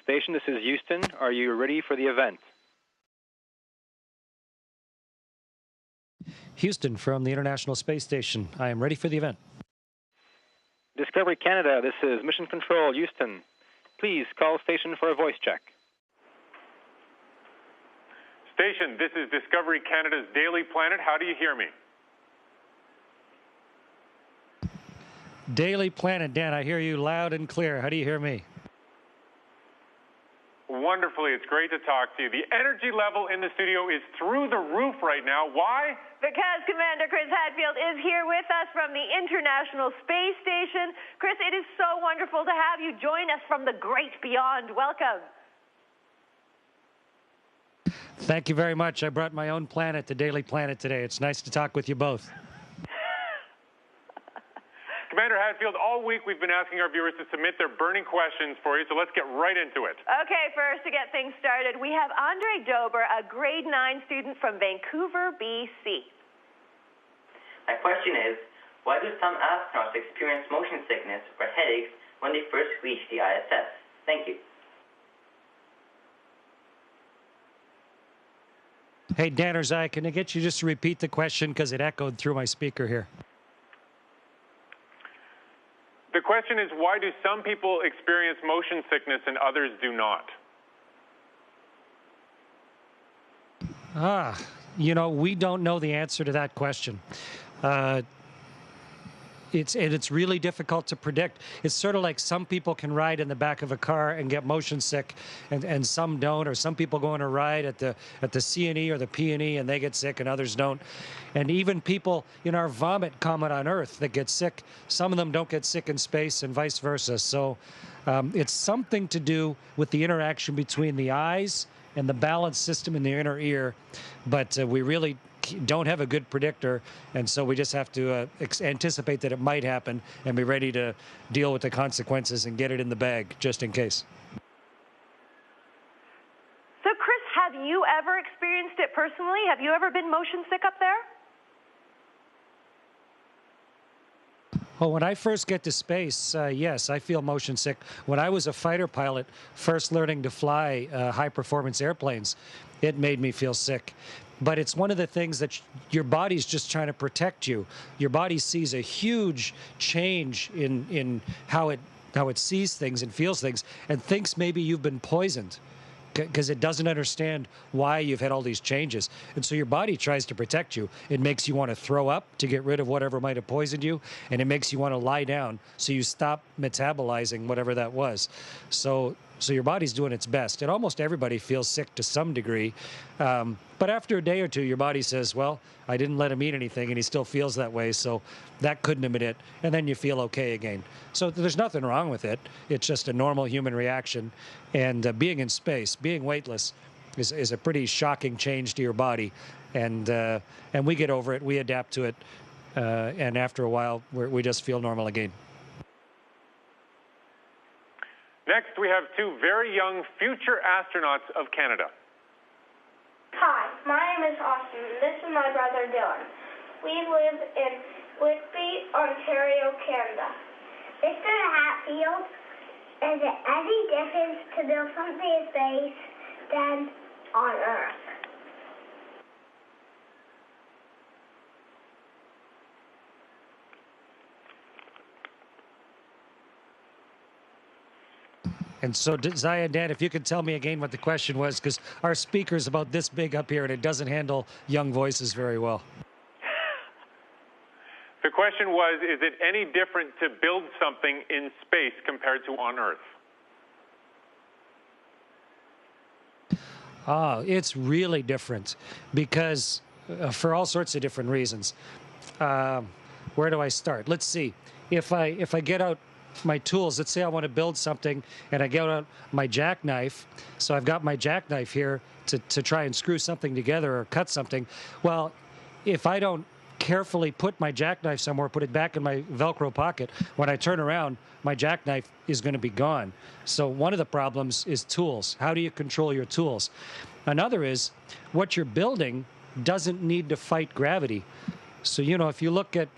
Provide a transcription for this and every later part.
Station, this is Houston. Are you ready for the event? Houston from the International Space Station. I am ready for the event. Discovery Canada, this is Mission Control, Houston. Please call station for a voice check. Station, this is Discovery Canada's Daily Planet. How do you hear me? Daily Planet, Dan, I hear you loud and clear. How do you hear me? Wonderfully. It's great to talk to you. The energy level in the studio is through the roof right now. Why? Because Commander Chris Hadfield is here with us from the International Space Station. Chris, it is so wonderful to have you join us from the great beyond. Welcome. Thank you very much. I brought my own planet, the Daily Planet, today. It's nice to talk with you both. Commander Hadfield, all week we've been asking our viewers to submit their burning questions for you, so let's get right into it. Okay, first, to get things started, we have Andre Dober, a grade 9 student from Vancouver, BC. My question is, why do some astronauts experience motion sickness or headaches when they first reach the ISS? Thank you. Hey, Dan or Zai, can I get you just to repeat the question because it echoed through my speaker here? The question is, why do some people experience motion sickness and others do not? You know, we don't know the answer to that question. It's really difficult to predict. It's sort of like some people can ride in the back of a car and get motion sick, and some don't, or some people go on a ride at the C&E or the P&E and they get sick and others don't. And even people in our vomit comet on Earth that get sick, some of them don't get sick in space and vice versa. So it's something to do with the interaction between the eyes and the balance system in the inner ear, but we really don't have a good predictor, and so we just have to anticipate that it might happen and be ready to deal with the consequences and get it in the bag just in case. So, Chris, have you ever experienced it personally? Have you ever been motion sick up there? Oh, when I first get to space, yes, I feel motion sick. When I was a fighter pilot, first learning to fly high-performance airplanes, it made me feel sick. But it's one of the things that your body's just trying to protect you. Your body sees a huge change in how it sees things and feels things, and thinks maybe you've been poisoned, because it doesn't understand why you've had all these changes. And so your body tries to protect you. It makes you want to throw up to get rid of whatever might have poisoned you, and it makes you want to lie down so you stop metabolizing whatever that was. So your body's doing its best. And almost everybody feels sick to some degree. But after a day or two, your body says, well, I didn't let him eat anything, and he still feels that way, so that couldn't have been it. And then you feel okay again. So there's nothing wrong with it. It's just a normal human reaction. And being in space, being weightless, is a pretty shocking change to your body. And we get over it. We adapt to it. And after a while, we just feel normal again. Next, we have two very young future astronauts of Canada. Hi, my name is Austin, and this is my brother Dylan. We live in Whitby, Ontario, Canada. Mr. Hatfield, is it any difference to build something in space than on Earth? And so, Zaya and Dan, if you could tell me again what the question was, because our speaker's about this big up here and it doesn't handle young voices very well. The question was, is it any different to build something in space compared to on Earth? It's really different because for all sorts of different reasons. Where do I start? Let's see. If I get out my tools, let's say I want to build something and I get out my jackknife. So I've got my jackknife here to try and screw something together or cut something. Well, if I don't carefully put my jackknife somewhere, put it back in my Velcro pocket, when I turn around, my jackknife is going to be gone. So one of the problems is tools. How do you control your tools? Another is what you're building doesn't need to fight gravity. So, you know, if you look at,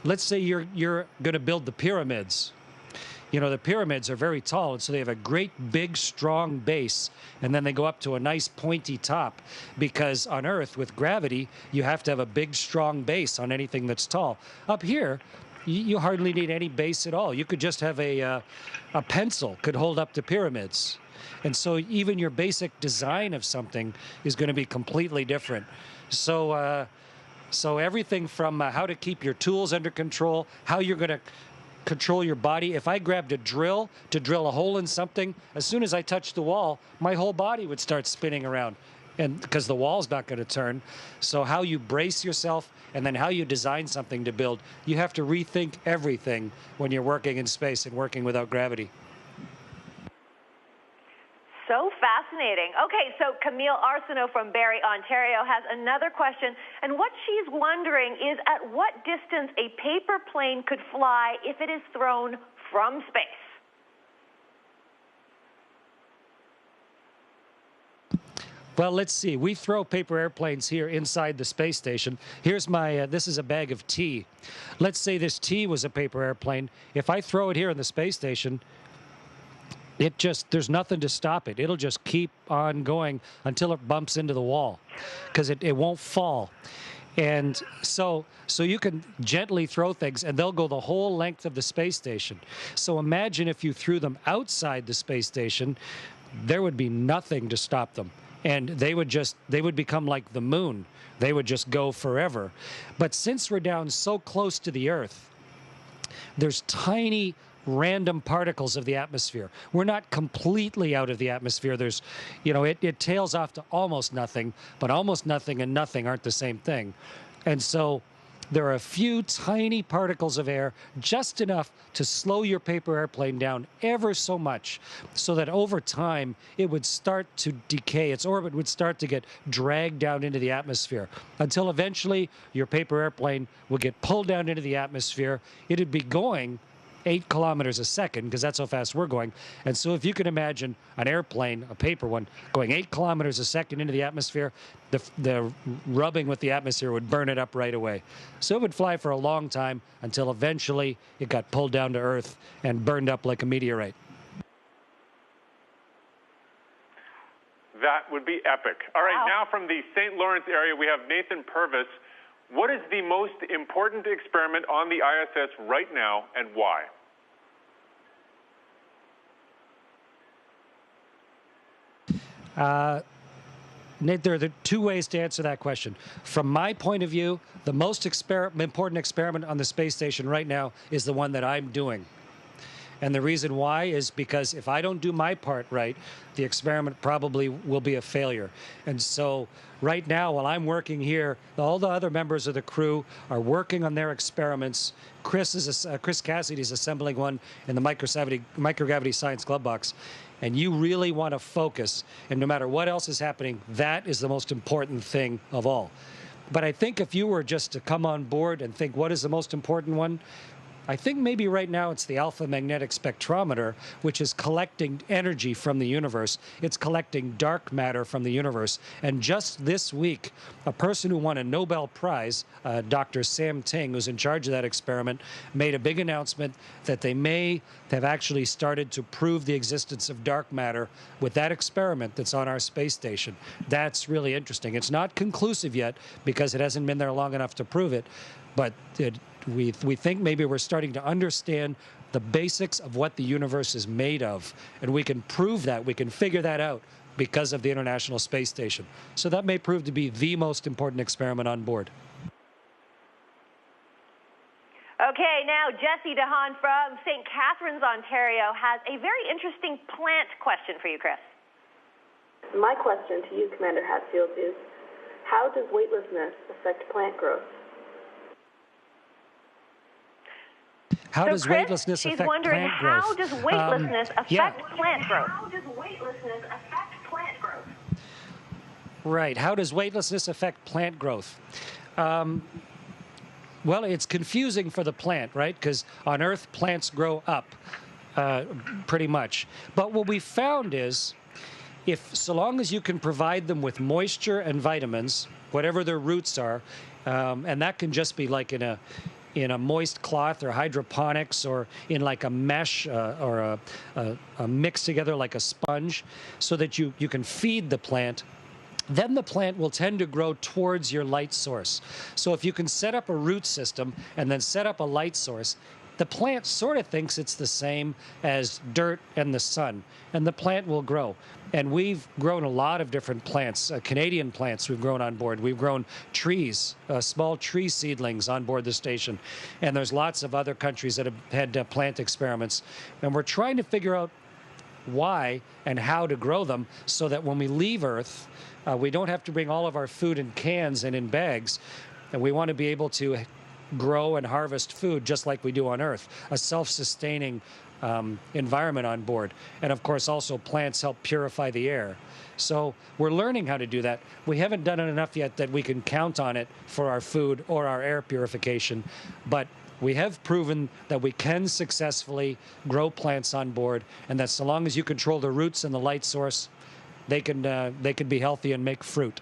let's say you're going to build the pyramids. You know, the pyramids are very tall, and so they have a great, big, strong base, and then they go up to a nice pointy top, because on Earth, with gravity, you have to have a big, strong base on anything that's tall. Up here, you hardly need any base at all. You could just have a pencil could hold up the pyramids. And so even your basic design of something is going to be completely different. So, so everything from how to keep your tools under control, how you're going to control your body. If I grabbed a drill to drill a hole in something, as soon as I touched the wall, my whole body would start spinning around, and because the wall's not going to turn. So how you brace yourself, and then how you design something to build, you have to rethink everything when you're working in space and working without gravity. So fascinating. Okay, so Camille Arsenault from Barrie, Ontario has another question, and what she's wondering is at what distance a paper plane could fly if it is thrown from space. Well, let's see. We throw paper airplanes here inside the space station. Here's my, this is a bag of tea. Let's say this tea was a paper airplane. If I throw it here in the space station, there's nothing to stop it. It'll just keep on going until it bumps into the wall, because it won't fall. And so you can gently throw things, and they'll go the whole length of the space station. So imagine if you threw them outside the space station, there would be nothing to stop them. And they would become like the moon. They would just go forever. But since we're down so close to the Earth, there's tiny random particles of the atmosphere. We're not completely out of the atmosphere. There's, you know, it tails off to almost nothing, but almost nothing and nothing aren't the same thing. And so there are a few tiny particles of air, just enough to slow your paper airplane down ever so much, so that over time it would start to decay. Its orbit would start to get dragged down into the atmosphere, until eventually your paper airplane would get pulled down into the atmosphere. It'd be going 8 kilometers a second, because that's how fast we're going. And so if you can imagine an airplane, a paper one, going 8 kilometers a second into the atmosphere, the rubbing with the atmosphere would burn it up right away. So it would fly for a long time until eventually it got pulled down to Earth and burned up like a meteorite. That would be epic. All right, Wow. Now from the St. Lawrence area, we have Nathan Purvis. What is the most important experiment on the ISS right now, and why? Nate, there are two ways to answer that question. From my point of view, the most important experiment on the space station right now is the one that I'm doing. And the reason why is because if I don't do my part right, the experiment probably will be a failure. And so right now, while I'm working here, all the other members of the crew are working on their experiments. Chris Cassidy is assembling one in the microgravity science glove box. And you really want to focus. And no matter what else is happening, that is the most important thing of all. But I think if you were just to come on board and think, what is the most important one? I think maybe right now it's the alpha magnetic spectrometer, which is collecting energy from the universe. It's collecting dark matter from the universe. And just this week, a person who won a Nobel Prize, Dr. Sam Ting, who's in charge of that experiment, made a big announcement that they may have actually started to prove the existence of dark matter with that experiment that's on our space station. That's really interesting. It's not conclusive yet because it hasn't been there long enough to prove it, but we think maybe we're starting to understand the basics of what the universe is made of, and we can prove that, we can figure that out because of the International Space Station. So that may prove to be the most important experiment on board. Okay, now Jesse DeHaan from St. Catharines, Ontario has a very interesting plant question for you, Chris. My question to you, Commander Hadfield, is how does weightlessness affect plant growth? How does Chris, weightlessness she's affect wondering, plant growth? how does weightlessness affect plant growth? How does weightlessness affect plant growth? Right. How does weightlessness affect plant growth? Well, it's confusing for the plant, right? Because on Earth, plants grow up pretty much. But what we found is, so long as you can provide them with moisture and vitamins, whatever their roots are, and that can just be like in in a moist cloth or hydroponics or in like a mesh or a mix together like a sponge so that you can feed the plant, then the plant will tend to grow towards your light source. So if you can set up a root system and then set up a light source, the plant sort of thinks it's the same as dirt and the sun, and the plant will grow. And we've grown a lot of different plants, Canadian plants we've grown on board. We've grown trees, small tree seedlings on board the station. And there's lots of other countries that have had plant experiments. And we're trying to figure out why and how to grow them so that when we leave Earth, we don't have to bring all of our food in cans and in bags. And we want to be able to grow and harvest food just like we do on Earth, a self-sustaining environment on board. And of course, also plants help purify the air. So we're learning how to do that. We haven't done it enough yet that we can count on it for our food or our air purification, but we have proven that we can successfully grow plants on board, and that so long as you control the roots and the light source, they can be healthy and make fruit.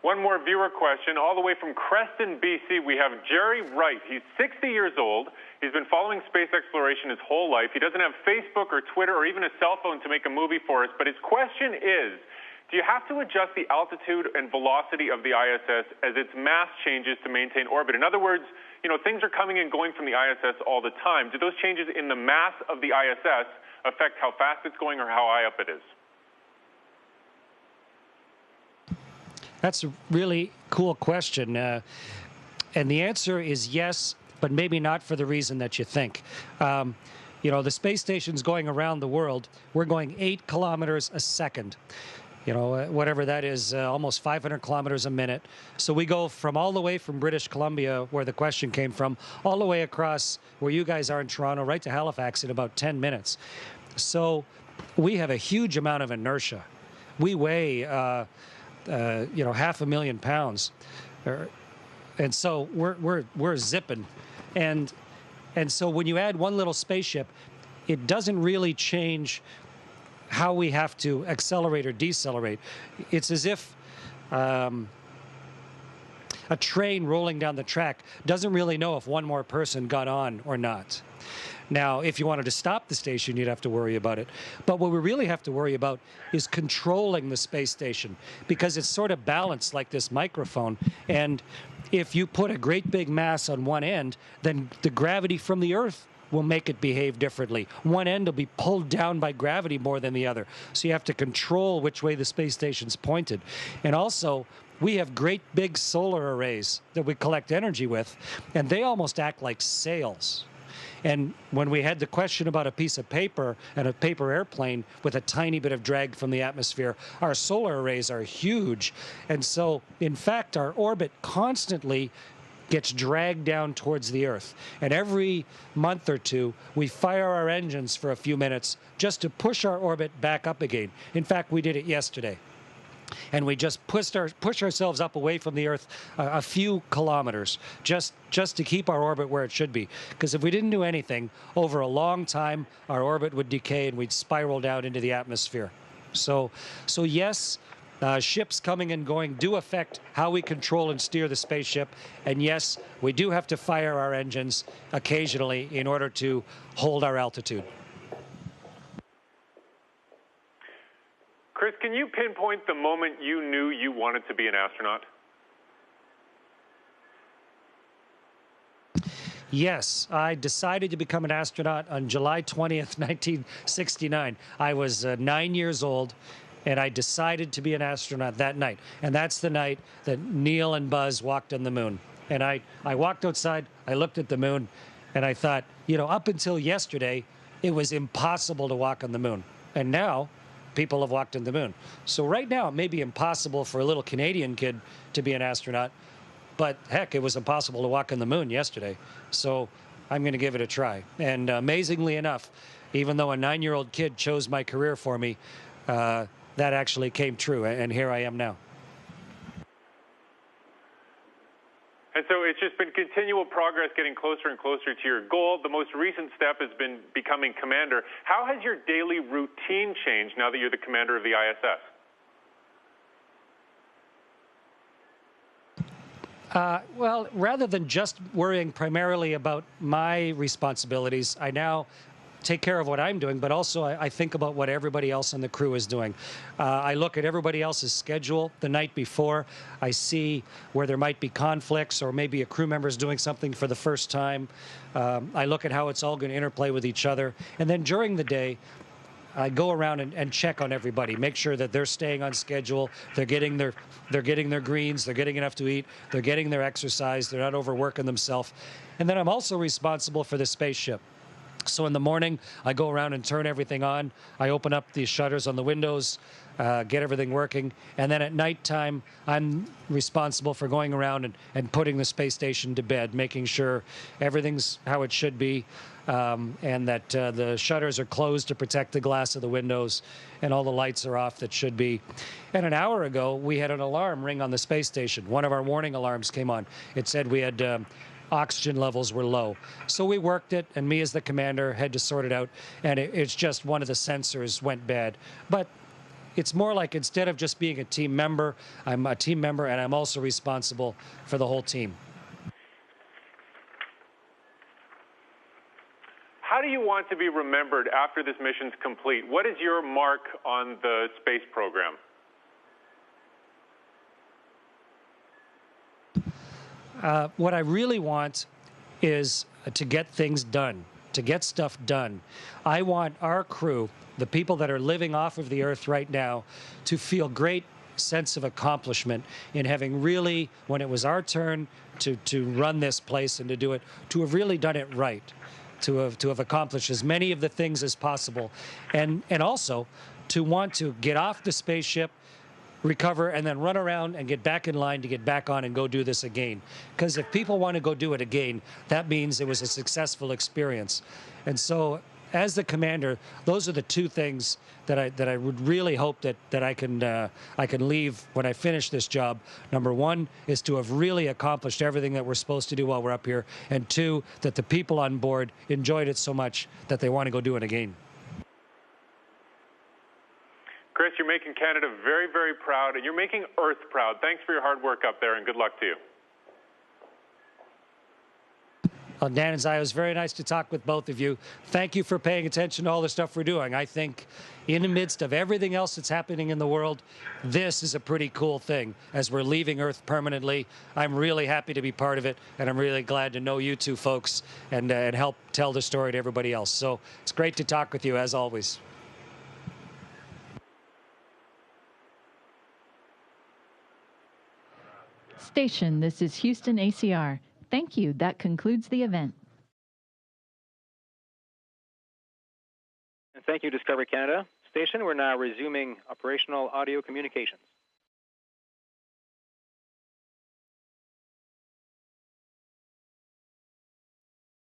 One more viewer question, all the way from Creston, BC. We have Jerry Wright. He's 60 years old. He's been following space exploration his whole life. He doesn't have Facebook or Twitter or even a cell phone to make a movie for us, but his question is, do you have to adjust the altitude and velocity of the ISS as its mass changes to maintain orbit? In other words, you know, things are coming and going from the ISS all the time. Do those changes in the mass of the ISS affect how fast it's going or how high up it is? That's a really cool question. And the answer is yes, but maybe not for the reason that you think. You know, the space station's going around the world. We're going 8 kilometers a second. You know, whatever that is, almost 500 kilometers a minute. So we go from all the way from British Columbia, where the question came from, all the way across where you guys are in Toronto, right to Halifax in about 10 minutes. So we have a huge amount of inertia. We weigh, you know, 500,000 pounds. And so we're zipping. And so when you add one little spaceship, it doesn't really change how we have to accelerate or decelerate. It's as if a train rolling down the track doesn't really know if one more person got on or not. Now, if you wanted to stop the station, you'd have to worry about it. But what we really have to worry about is controlling the space station, because it's sort of balanced like this microphone. And if you put a great big mass on one end, then the gravity from the Earth will make it behave differently. One end will be pulled down by gravity more than the other. So you have to control which way the space station's pointed. And also, we have great big solar arrays that we collect energy with, and they almost act like sails. And when we had the question about a piece of paper and a paper airplane with a tiny bit of drag from the atmosphere, our solar arrays are huge. And so, in fact, our orbit constantly gets dragged down towards the Earth. And every month or two, we fire our engines for a few minutes just to push our orbit back up again. In fact, we did it yesterday. And we just push ourselves up away from the Earth a few kilometers just to keep our orbit where it should be. Because if we didn't do anything, over a long time, our orbit would decay and we'd spiral down into the atmosphere. So yes, ships coming and going do affect how we control and steer the spaceship. And yes, we do have to fire our engines occasionally in order to hold our altitude. Chris, can you pinpoint the moment you knew you wanted to be an astronaut? Yes, I decided to become an astronaut on July 20th, 1969. I was 9 years old, and I decided to be an astronaut that night. And that's the night that Neil and Buzz walked on the moon. And I walked outside, I looked at the moon, and I thought, you know, up until yesterday, it was impossible to walk on the moon. And now, people have walked on the moon. So right now, it may be impossible for a little Canadian kid to be an astronaut, but heck, it was impossible to walk on the moon yesterday. So I'm going to give it a try. And amazingly enough, even though a 9-year-old kid chose my career for me, that actually came true, and here I am now. And so it's just been continual progress, getting closer and closer to your goal. The most recent step has been becoming commander. How has your daily routine changed now that you're the commander of the ISS? Well, rather than just worrying primarily about my responsibilities, I now take care of what I'm doing, but also I think about what everybody else on the crew is doing. I look at everybody else's schedule the night before. I see where there might be conflicts or maybe a crew member is doing something for the first time. I look at how it's all going to interplay with each other. And then during the day, I go around and check on everybody, make sure that they're staying on schedule, they're getting their greens, they're getting enough to eat, they're getting their exercise, they're not overworking themselves. And then I'm also responsible for the spaceship. So in the morning, I go around and turn everything on. I open up the shutters on the windows, get everything working. And then at nighttime, I'm responsible for going around and putting the space station to bed, making sure everything's how it should be, and that the shutters are closed to protect the glass of the windows, and all the lights are off that should be. And an hour ago, we had an alarm ring on the space station. One of our warning alarms came on. It said we had oxygen levels were low. So we worked it, and me as the commander had to sort it out, and it's just one of the sensors went bad. But it's more like instead of just being a team member, I'm a team member, and I'm also responsible for the whole team. How do you want to be remembered after this mission's complete? What is your mark on the space program? What I really want is to get things done, to get stuff done. I want our crew, the people that are living off of the Earth right now, to feel great sense of accomplishment in having really, when it was our turn to run this place and to do it, to have really done it right, to have accomplished as many of the things as possible, and also to want to get off the spaceship, recover, and then run around and get back in line to get back on and go do this again. Because if people want to go do it again, that means it was a successful experience. And so, as the commander, those are the two things that I would really hope that I can leave when I finish this job. Number one is to have really accomplished everything that we're supposed to do while we're up here, and two, that the people on board enjoyed it so much that they want to go do it again. Chris, you're making Canada very, very proud, and you're making Earth proud. Thanks for your hard work up there, and good luck to you. Well, Dan and Zai, it was very nice to talk with both of you. Thank you for paying attention to all the stuff we're doing. I think in the midst of everything else that's happening in the world, this is a pretty cool thing. As we're leaving Earth permanently, I'm really happy to be part of it, and I'm really glad to know you two folks and help tell the story to everybody else. So it's great to talk with you, as always. Station, this is Houston ACR. Thank you. That concludes the event. And thank you, Discovery Canada. Station, we're now resuming operational audio communications.